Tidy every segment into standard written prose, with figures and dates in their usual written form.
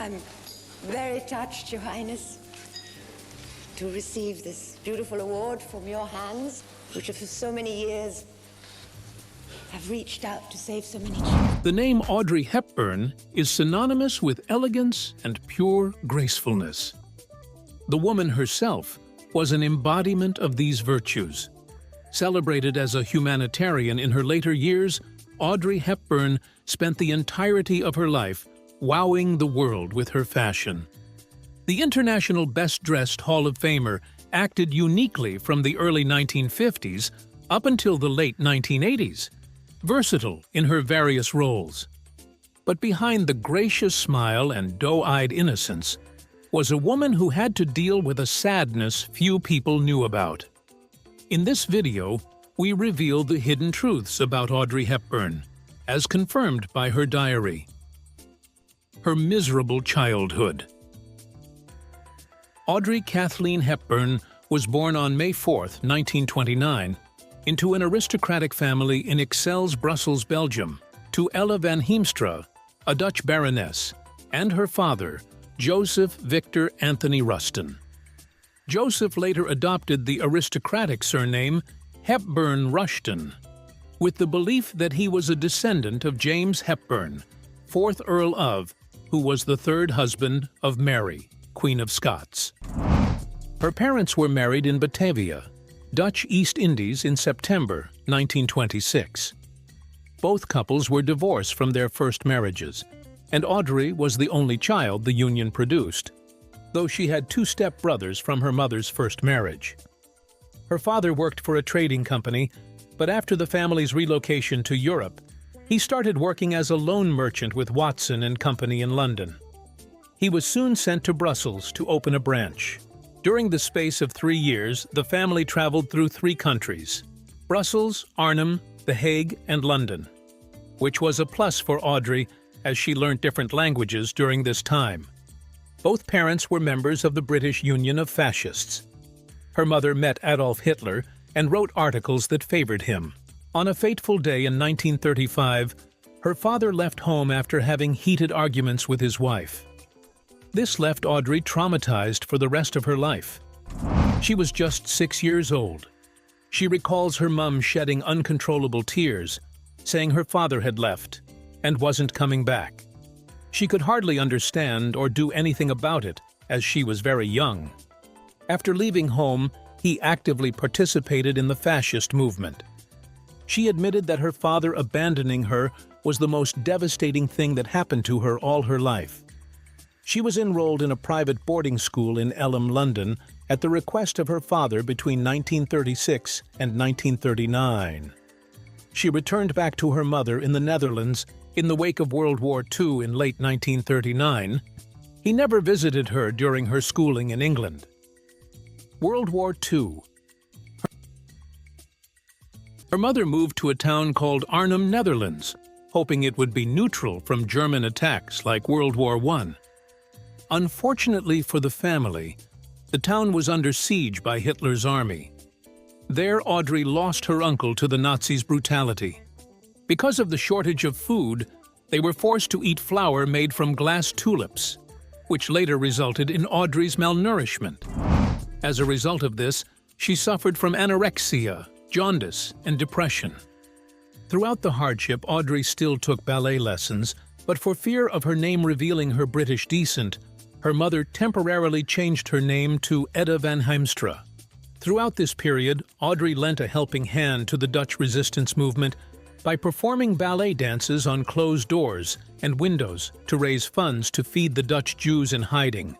I'm very touched, Your Highness, to receive this beautiful award from your hands, which for so many years have reached out to save so many children. The name Audrey Hepburn is synonymous with elegance and pure gracefulness. The woman herself was an embodiment of these virtues. Celebrated as a humanitarian in her later years, Audrey Hepburn spent the entirety of her life wowing the world with her fashion. The International Best Dressed Hall of Famer acted uniquely from the early 1950s up until the late 1980s, versatile in her various roles. But behind the gracious smile and doe-eyed innocence was a woman who had to deal with a sadness few people knew about. In this video, we reveal the hidden truths about Audrey Hepburn, as confirmed by her diary. Her miserable childhood. Audrey Kathleen Hepburn was born on May 4, 1929, into an aristocratic family in Ixelles, Brussels, Belgium, to Ella van Heemstra, a Dutch baroness, and her father, Joseph Victor Anthony Ruston. Joseph later adopted the aristocratic surname Hepburn Rushton, with the belief that he was a descendant of James Hepburn, 4th Earl of, who was the third husband of Mary, Queen of Scots. Her parents were married in Batavia, Dutch East Indies in September 1926. Both couples were divorced from their first marriages, and Audrey was the only child the union produced, though she had two step-brothers from her mother's first marriage. Her father worked for a trading company, but after the family's relocation to Europe, he started working as a loan merchant with Watson and Company in London. He was soon sent to Brussels to open a branch. During the space of 3 years, the family traveled through 3 countries: Brussels, Arnhem, The Hague, and London, which was a plus for Audrey as she learned different languages during this time. Both parents were members of the British Union of Fascists. Her mother met Adolf Hitler and wrote articles that favored him. On a fateful day in 1935, her father left home after having heated arguments with his wife. This left Audrey traumatized for the rest of her life. She was just 6 years old. She recalls her mum shedding uncontrollable tears, saying her father had left and wasn't coming back. She could hardly understand or do anything about it, as she was very young. After leaving home, he actively participated in the fascist movement. She admitted that her father abandoning her was the most devastating thing that happened to her all her life. She was enrolled in a private boarding school in Elm, London, at the request of her father between 1936 and 1939. She returned back to her mother in the Netherlands in the wake of World War II in late 1939. He never visited her during her schooling in England. World War II. Her mother moved to a town called Arnhem, Netherlands, hoping it would be neutral from German attacks like World War I. Unfortunately for the family, the town was under siege by Hitler's army. There, Audrey lost her uncle to the Nazis' brutality. Because of the shortage of food, they were forced to eat flour made from glass tulips, which later resulted in Audrey's malnourishment. As a result of this, she suffered from anorexia, jaundice, and depression. Throughout the hardship, Audrey still took ballet lessons, but for fear of her name revealing her British descent, her mother temporarily changed her name to Ella van Heemstra. Throughout this period, Audrey lent a helping hand to the Dutch resistance movement by performing ballet dances on closed doors and windows to raise funds to feed the Dutch Jews in hiding.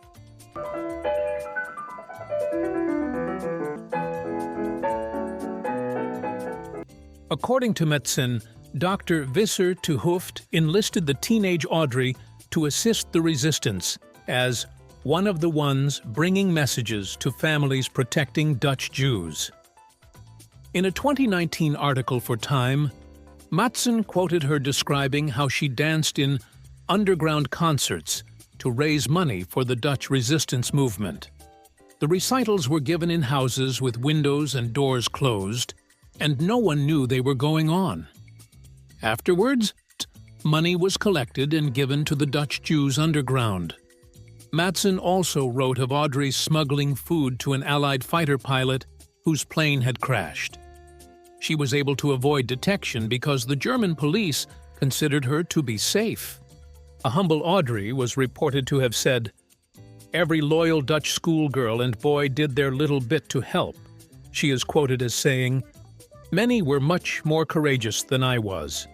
According to Metzin, Dr. Visser te Hooft enlisted the teenage Audrey to assist the resistance as one of the ones bringing messages to families protecting Dutch Jews. In a 2019 article for Time, Metzin quoted her describing how she danced in underground concerts to raise money for the Dutch resistance movement. The recitals were given in houses with windows and doors closed, and no one knew they were going on. Afterwards, money was collected and given to the Dutch Jews underground. Matson also wrote of Audrey smuggling food to an Allied fighter pilot whose plane had crashed. She was able to avoid detection because the German police considered her to be safe. A humble Audrey was reported to have said, "Every loyal Dutch schoolgirl and boy did their little bit to help." She is quoted as saying, "Many were much more courageous than I was."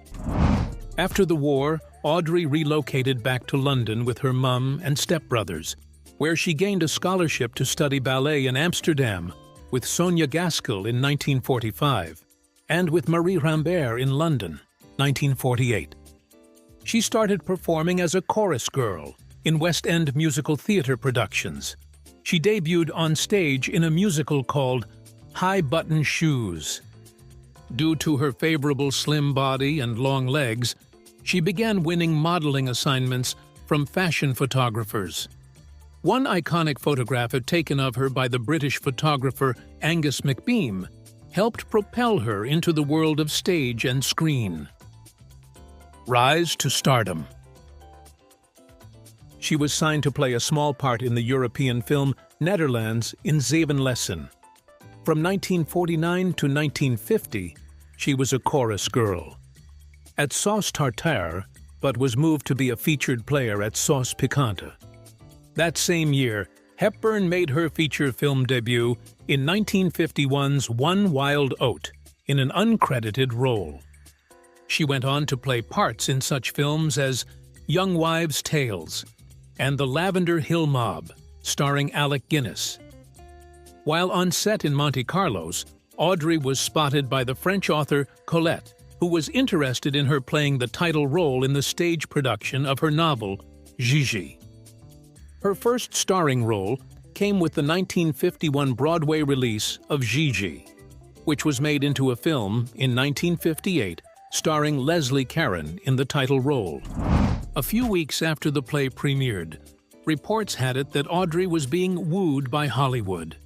After the war, Audrey relocated back to London with her mum and stepbrothers, where she gained a scholarship to study ballet in Amsterdam with Sonia Gaskell in 1945 and with Marie Rambert in London, 1948. She started performing as a chorus girl in West End musical theatre productions. She debuted on stage in a musical called High Button Shoes. Due to her favorable slim body and long legs, she began winning modeling assignments from fashion photographers. One iconic photograph taken of her by the British photographer Angus MacBeam helped propel her into the world of stage and screen. Rise to stardom. She was signed to play a small part in the European film Netherlands in Zeven Lessen. From 1949 to 1950, she was a chorus girl at Sauce Tartare, but was moved to be a featured player at Sauce Piquante. That same year, Hepburn made her feature film debut in 1951's One Wild Oat in an uncredited role. She went on to play parts in such films as Young Wives' Tales and The Lavender Hill Mob, starring Alec Guinness. While on set in Monte Carlos, Audrey was spotted by the French author Colette, who was interested in her playing the title role in the stage production of her novel, Gigi. Her first starring role came with the 1951 Broadway release of Gigi, which was made into a film in 1958 starring Leslie Caron in the title role. A few weeks after the play premiered, reports had it that Audrey was being wooed by Hollywood.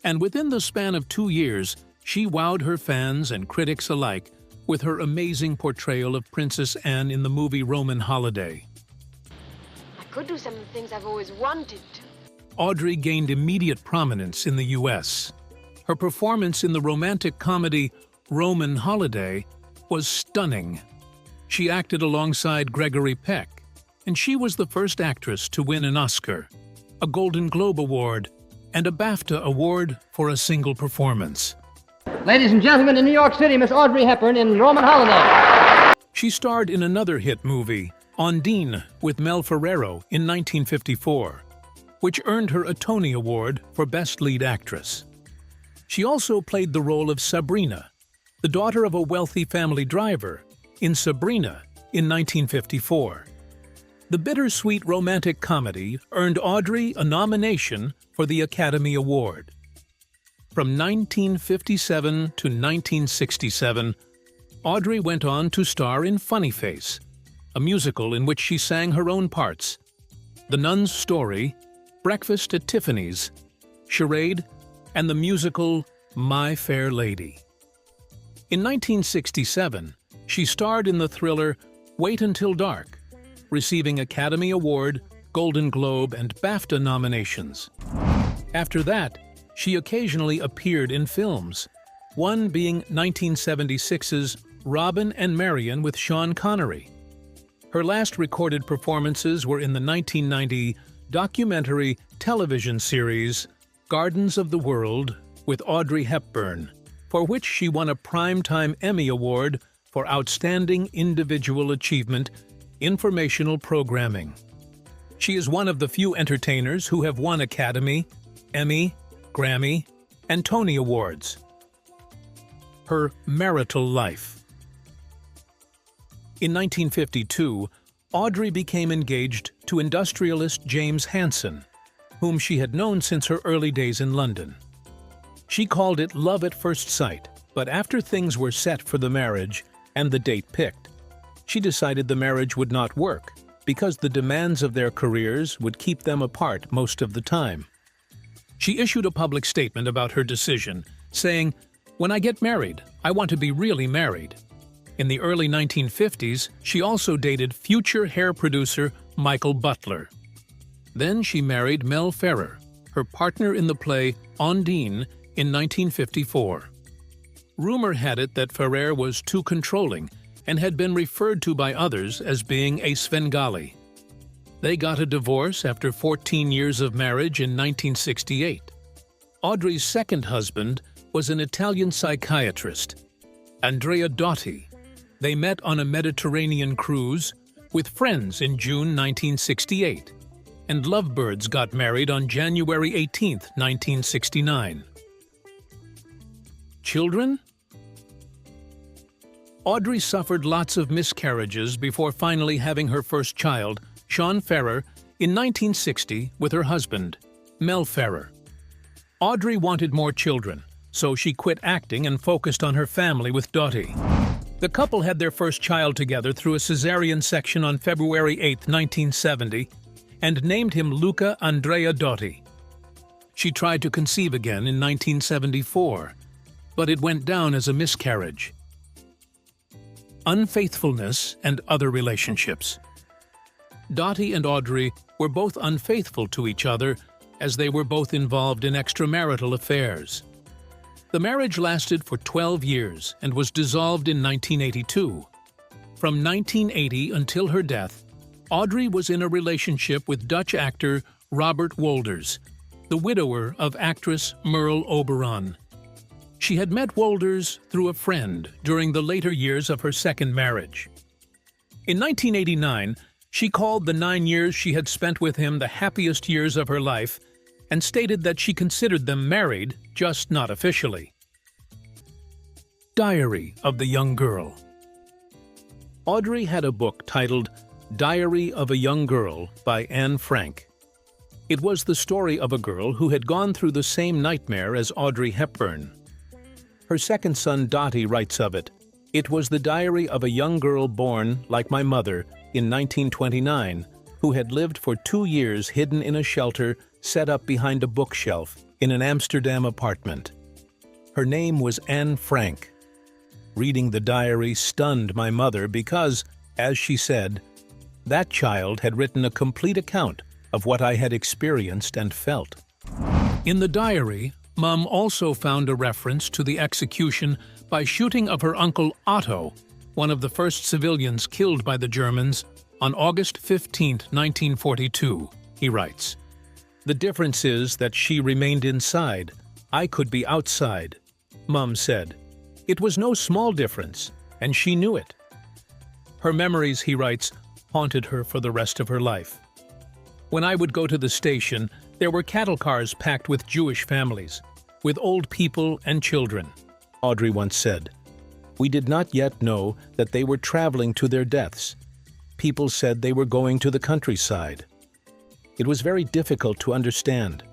And within the span of 2 years, she wowed her fans and critics alike with her amazing portrayal of Princess Anne in the movie Roman Holiday. I could do some of the things I've always wanted to. Audrey gained immediate prominence in the U.S. Her performance in the romantic comedy Roman Holiday was stunning. She acted alongside Gregory Peck, and she was the first actress to win an Oscar, a Golden Globe Award, and a BAFTA Award for a single performance. Ladies and gentlemen, in New York City, Miss Audrey Hepburn in Roman Holiday. She starred in another hit movie, Ondine, with Mel Ferrero in 1954, which earned her a Tony Award for Best Lead Actress. She also played the role of Sabrina, the daughter of a wealthy family driver, in Sabrina in 1954. The bittersweet romantic comedy earned Audrey a nomination for the Academy Award. From 1957 to 1967, Audrey went on to star in Funny Face, a musical in which she sang her own parts, The Nun's Story, Breakfast at Tiffany's, Charade, and the musical My Fair Lady. In 1967, she starred in the thriller Wait Until Dark, receiving Academy Award, Golden Globe, and BAFTA nominations. After that, she occasionally appeared in films, one being 1976's Robin and Marian with Sean Connery. Her last recorded performances were in the 1990 documentary television series Gardens of the World with Audrey Hepburn, for which she won a Primetime Emmy Award for Outstanding Individual Achievement Informational Programming. She is one of the few entertainers who have won Academy, Emmy, Grammy, and Tony Awards. Her marital life. In 1952, Audrey became engaged to industrialist James Hansen, whom she had known since her early days in London. She called it love at first sight, but after things were set for the marriage and the date picked, she decided the marriage would not work because the demands of their careers would keep them apart most of the time. She issued a public statement about her decision, saying, "When I get married, I want to be really married." In the early 1950s, she also dated future hair producer Michael Butler. Then she married Mel Ferrer, her partner in the play Ondine in 1954. Rumor had it that Ferrer was too controlling and had been referred to by others as being a Svengali. They got a divorce after 14 years of marriage in 1968. Audrey's second husband was an Italian psychiatrist, Andrea Dotti. They met on a Mediterranean cruise with friends in June 1968, and lovebirds got married on January 18, 1969. Children? Audrey suffered lots of miscarriages before finally having her first child, Sean Ferrer, in 1960 with her husband, Mel Ferrer. Audrey wanted more children, so she quit acting and focused on her family with Dotti. The couple had their first child together through a cesarean section on February 8, 1970, and named him Luca Andrea Dotti. She tried to conceive again in 1974, but it went down as a miscarriage. Unfaithfulness and other relationships. Dotti and Audrey were both unfaithful to each other as they were both involved in extramarital affairs. The marriage lasted for 12 years and was dissolved in 1982. From 1980 until her death, Audrey was in a relationship with Dutch actor Robert Wolders, the widower of actress Merle Oberon. She had met Wolders through a friend during the later years of her second marriage. In 1989, she called the 9 years she had spent with him the happiest years of her life and stated that she considered them married, just not officially. Diary of the Young Girl. Audrey had a book titled Diary of a Young Girl by Anne Frank. It was the story of a girl who had gone through the same nightmare as Audrey Hepburn. Her second son Dotti writes of it, "It was the diary of a young girl born, like my mother, in 1929, who had lived for 2 years hidden in a shelter set up behind a bookshelf in an Amsterdam apartment. Her name was Anne Frank. Reading the diary stunned my mother because, as she said, that child had written a complete account of what I had experienced and felt." In the diary, Mum also found a reference to the execution by shooting of her uncle Otto, one of the first civilians killed by the Germans, on August 15, 1942, he writes. "The difference is that she remained inside. I could be outside," Mum said. "It was no small difference, and she knew it." Her memories, he writes, haunted her for the rest of her life. "When I would go to the station, there were cattle cars packed with Jewish families, with old people and children," Audrey once said. "We did not yet know that they were traveling to their deaths. People said they were going to the countryside. It was very difficult to understand,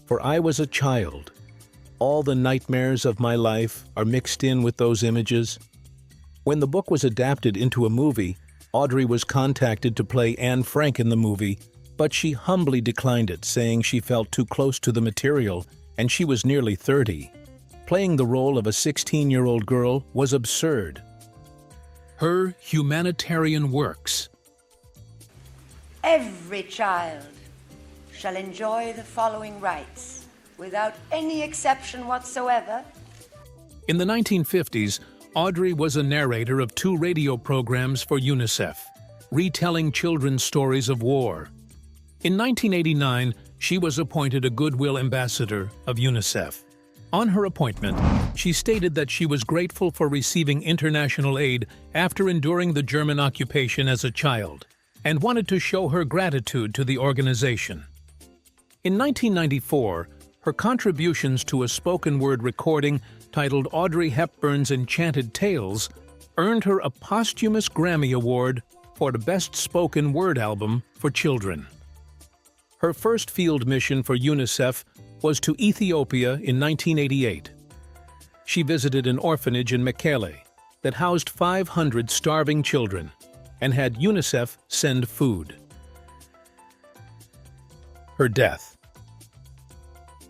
for I was a child. All the nightmares of my life are mixed in with those images." When the book was adapted into a movie, Audrey was contacted to play Anne Frank in the movie, but she humbly declined it, saying she felt too close to the material and she was nearly 30. Playing the role of a 16-year-old girl was absurd. Her humanitarian works. Every child shall enjoy the following rights, without any exception whatsoever. In the 1950s, Audrey was a narrator of 2 radio programs for UNICEF, retelling children's stories of war. In 1989, she was appointed a Goodwill Ambassador of UNICEF. On her appointment, she stated that she was grateful for receiving international aid after enduring the German occupation as a child, and wanted to show her gratitude to the organization. In 1994, her contributions to a spoken-word recording titled Audrey Hepburn's Enchanted Tales earned her a posthumous Grammy Award for the Best Spoken Word Album for Children. Her first field mission for UNICEF was to Ethiopia in 1988. She visited an orphanage in Mekelle that housed 500 starving children and had UNICEF send food. Her death.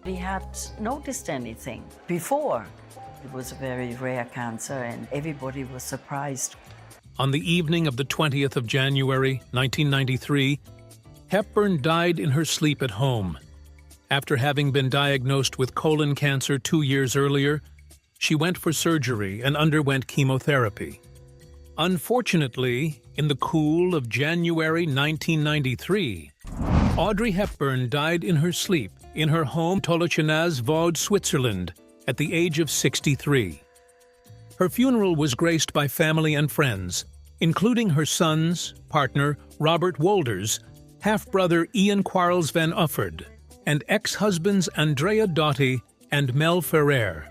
We had noticed anything before. It was a very rare cancer and everybody was surprised. On the evening of the 20th of January, 1993, Hepburn died in her sleep at home. After having been diagnosed with colon cancer 2 years earlier, she went for surgery and underwent chemotherapy. Unfortunately, in the cool of January 1993, Audrey Hepburn died in her sleep in her home Tolochenaz-Vaud, Switzerland, at the age of 63. Her funeral was graced by family and friends, including her sons, partner Robert Wolders, half-brother Ian Quarles van Ufford, and ex-husbands Andrea Doty and Mel Ferrer.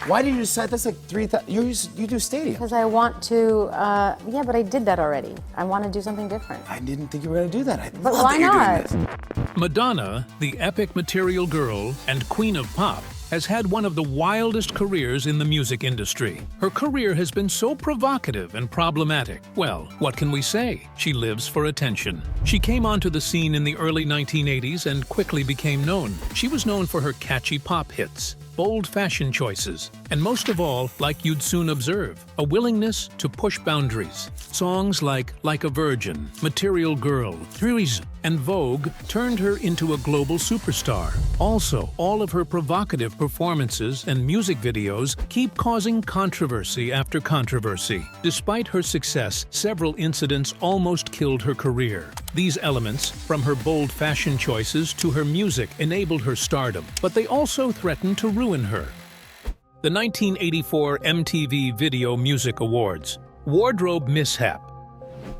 Why did you decide that's like 3,000? You do stadium. Because I want to, yeah, but I did that already. I want to do something different. I didn't think you were going to do that. But why not? Madonna, the epic material girl and queen of pop, has had one of the wildest careers in the music industry. Her career has been so provocative and problematic. Well, what can we say? She lives for attention. She came onto the scene in the early 1980s and quickly became known. She was known for her catchy pop hits, bold fashion choices, and most of all, like you'd soon observe, a willingness to push boundaries. Songs like a Virgin, Material Girl, Threes, and Vogue turned her into a global superstar. Also, all of her provocative performances and music videos keep causing controversy after controversy. Despite her success, several incidents almost killed her career. These elements, from her bold fashion choices to her music, enabled her stardom, but they also threatened to ruin her. The 1984 MTV Video Music Awards. Wardrobe mishap.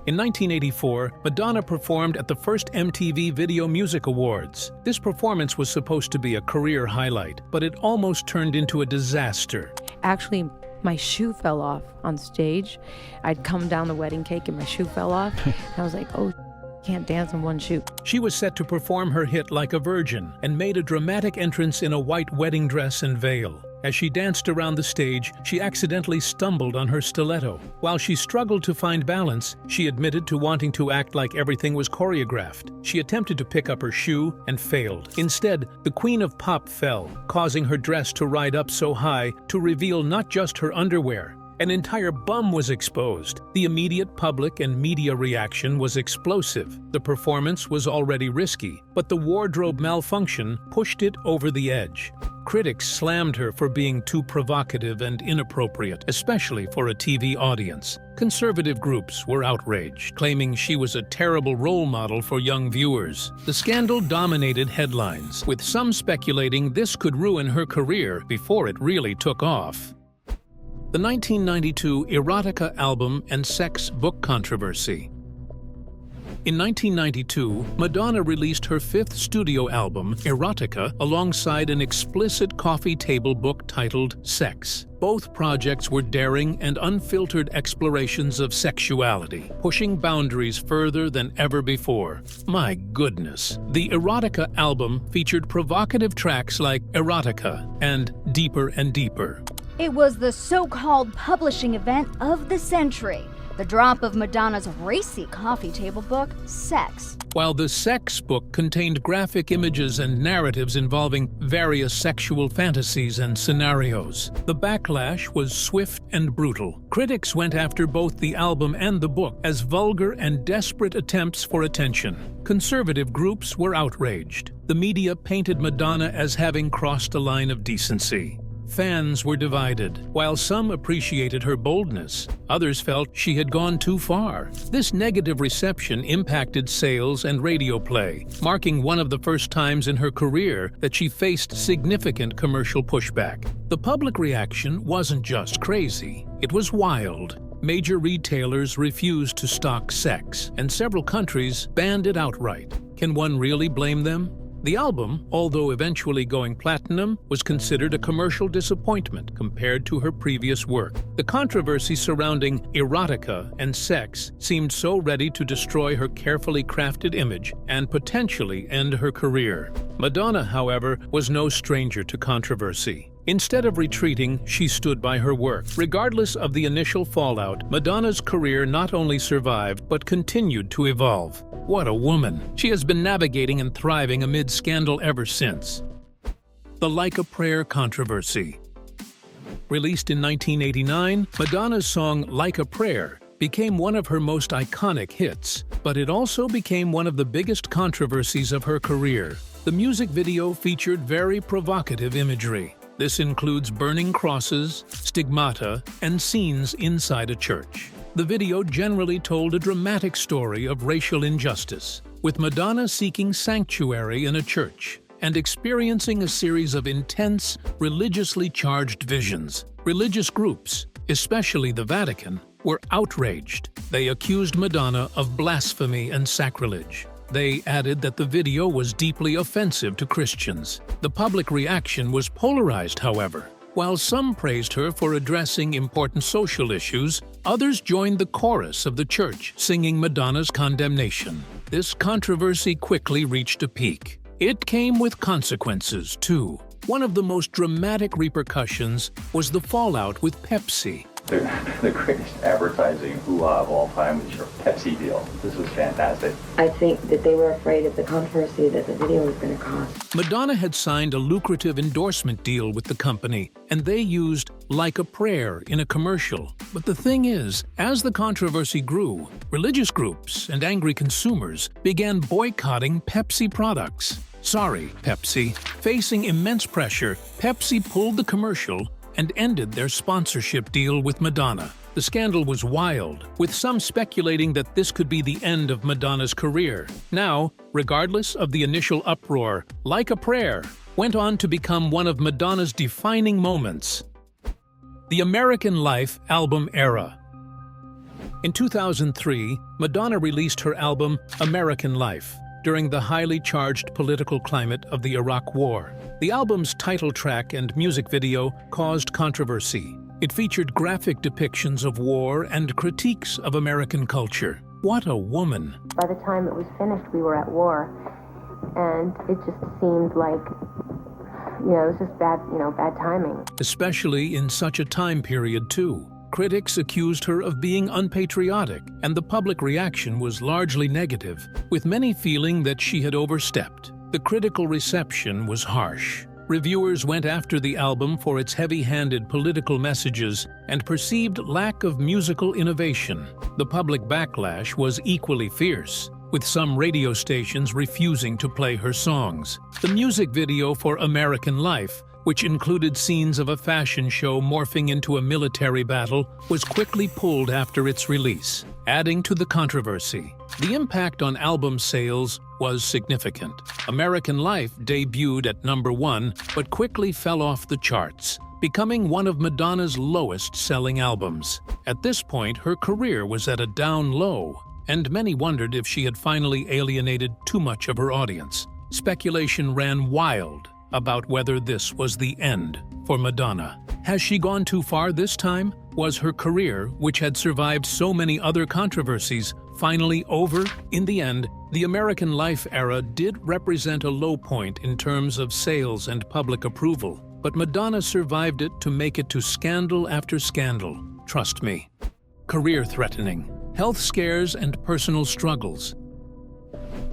In 1984, Madonna performed at the first MTV Video Music Awards. This performance was supposed to be a career highlight, but it almost turned into a disaster. Actually, my shoe fell off on stage. I'd come down the wedding cake and my shoe fell off. And I was like, oh, can't dance in one shoe. She was set to perform her hit Like a Virgin and made a dramatic entrance in a white wedding dress and veil. As she danced around the stage, she accidentally stumbled on her stiletto. While she struggled to find balance, she admitted to wanting to act like everything was choreographed. She attempted to pick up her shoe and failed. Instead, the queen of pop fell, causing her dress to ride up so high to reveal not just her underwear. An entire bum was exposed. The immediate public and media reaction was explosive. The performance was already risky, but the wardrobe malfunction pushed it over the edge. Critics slammed her for being too provocative and inappropriate, especially for a TV audience. Conservative groups were outraged, claiming she was a terrible role model for young viewers. The scandal dominated headlines, with some speculating this could ruin her career before it really took off. The 1992 erotica album and sex book controversy. In 1992, Madonna released her fifth studio album, Erotica, alongside an explicit coffee table book titled Sex. Both projects were daring and unfiltered explorations of sexuality, pushing boundaries further than ever before. My goodness. The Erotica album featured provocative tracks like Erotica and Deeper and Deeper. It was the so-called publishing event of the century. The drop of Madonna's racy coffee table book, Sex. While the Sex book contained graphic images and narratives involving various sexual fantasies and scenarios, the backlash was swift and brutal. Critics went after both the album and the book as vulgar and desperate attempts for attention. Conservative groups were outraged. The media painted Madonna as having crossed a line of decency. Fans were divided. While some appreciated her boldness, others felt she had gone too far. This negative reception impacted sales and radio play, marking one of the first times in her career that she faced significant commercial pushback. The public reaction wasn't just crazy, it was wild. Major retailers refused to stock Sex, and several countries banned it outright. Can one really blame them? The album, although eventually going platinum, was considered a commercial disappointment compared to her previous work. The controversy surrounding Erotica and Sex seemed so ready to destroy her carefully crafted image and potentially end her career. Madonna, however, was no stranger to controversy. Instead of retreating, she stood by her work. Regardless of the initial fallout, Madonna's career not only survived, but continued to evolve. What a woman! She has been navigating and thriving amid scandal ever since. The Like a Prayer controversy. Released in 1989, Madonna's song Like a Prayer became one of her most iconic hits, but it also became one of the biggest controversies of her career. The music video featured very provocative imagery. This includes burning crosses, stigmata, and scenes inside a church. The video generally told a dramatic story of racial injustice, with Madonna seeking sanctuary in a church and experiencing a series of intense, religiously charged visions. Religious groups, especially the Vatican, were outraged. They accused Madonna of blasphemy and sacrilege. They added that the video was deeply offensive to Christians. The public reaction was polarized, however. While some praised her for addressing important social issues, others joined the chorus of the church singing Madonna's condemnation. This controversy quickly reached a peak. It came with consequences, too. One of the most dramatic repercussions was the fallout with Pepsi. The greatest advertising hoo-ha of all time was your Pepsi deal. This was fantastic. I think that they were afraid of the controversy that the video was going to cause. Madonna had signed a lucrative endorsement deal with the company, and they used "Like a Prayer" in a commercial. But the thing is, as the controversy grew, religious groups and angry consumers began boycotting Pepsi products. Sorry, Pepsi. Facing immense pressure, Pepsi pulled the commercial and ended their sponsorship deal with Madonna. The scandal was wild, with some speculating that this could be the end of Madonna's career. Now, regardless of the initial uproar, "Like a Prayer" went on to become one of Madonna's defining moments. The American Life album era. In 2003, Madonna released her album American Life during the highly charged political climate of the Iraq War. The album's title track and music video caused controversy. It featured graphic depictions of war and critiques of American culture. What a woman! By the time it was finished, we were at war, and it just seemed like, it was just bad timing. Especially in such a time period, too. Critics accused her of being unpatriotic, and the public reaction was largely negative, with many feeling that she had overstepped. The critical reception was harsh. Reviewers went after the album for its heavy-handed political messages and perceived lack of musical innovation. The public backlash was equally fierce, with some radio stations refusing to play her songs. The music video for American Life, which included scenes of a fashion show morphing into a military battle, was quickly pulled after its release, adding to the controversy. The impact on album sales was significant. American Life debuted at #1, but quickly fell off the charts, becoming one of Madonna's lowest-selling albums. At this point, her career was at a down low, and many wondered if she had finally alienated too much of her audience. Speculation ran wild about whether this was the end for Madonna. Has she gone too far this time? Was her career, which had survived so many other controversies, finally over? In the end, the American Life era did represent a low point in terms of sales and public approval, but Madonna survived it to make it to scandal after scandal. Trust me. Career-threatening, health scares, and personal struggles.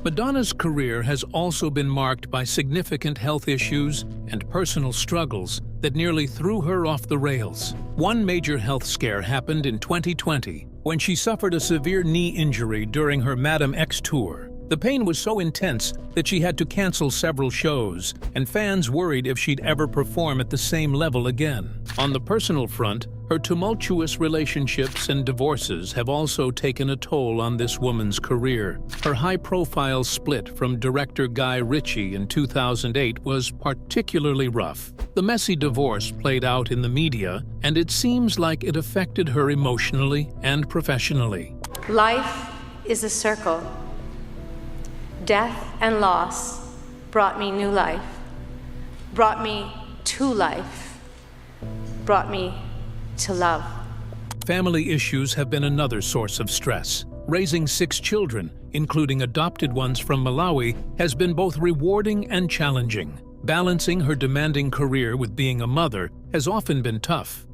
Madonna's career has also been marked by significant health issues and personal struggles that nearly threw her off the rails. One major health scare happened in 2020 when she suffered a severe knee injury during her Madame X tour. The pain was so intense that she had to cancel several shows, and fans worried if she'd ever perform at the same level again. On the personal front, her tumultuous relationships and divorces have also taken a toll on this woman's career. Her high-profile split from director Guy Ritchie in 2008 was particularly rough. The messy divorce played out in the media, and it seems like it affected her emotionally and professionally. Life is a circle. Death and loss brought me new life, brought me to life, brought me to love. Family issues have been another source of stress. Raising 6 children, including adopted ones from Malawi, has been both rewarding and challenging. Balancing her demanding career with being a mother has often been tough.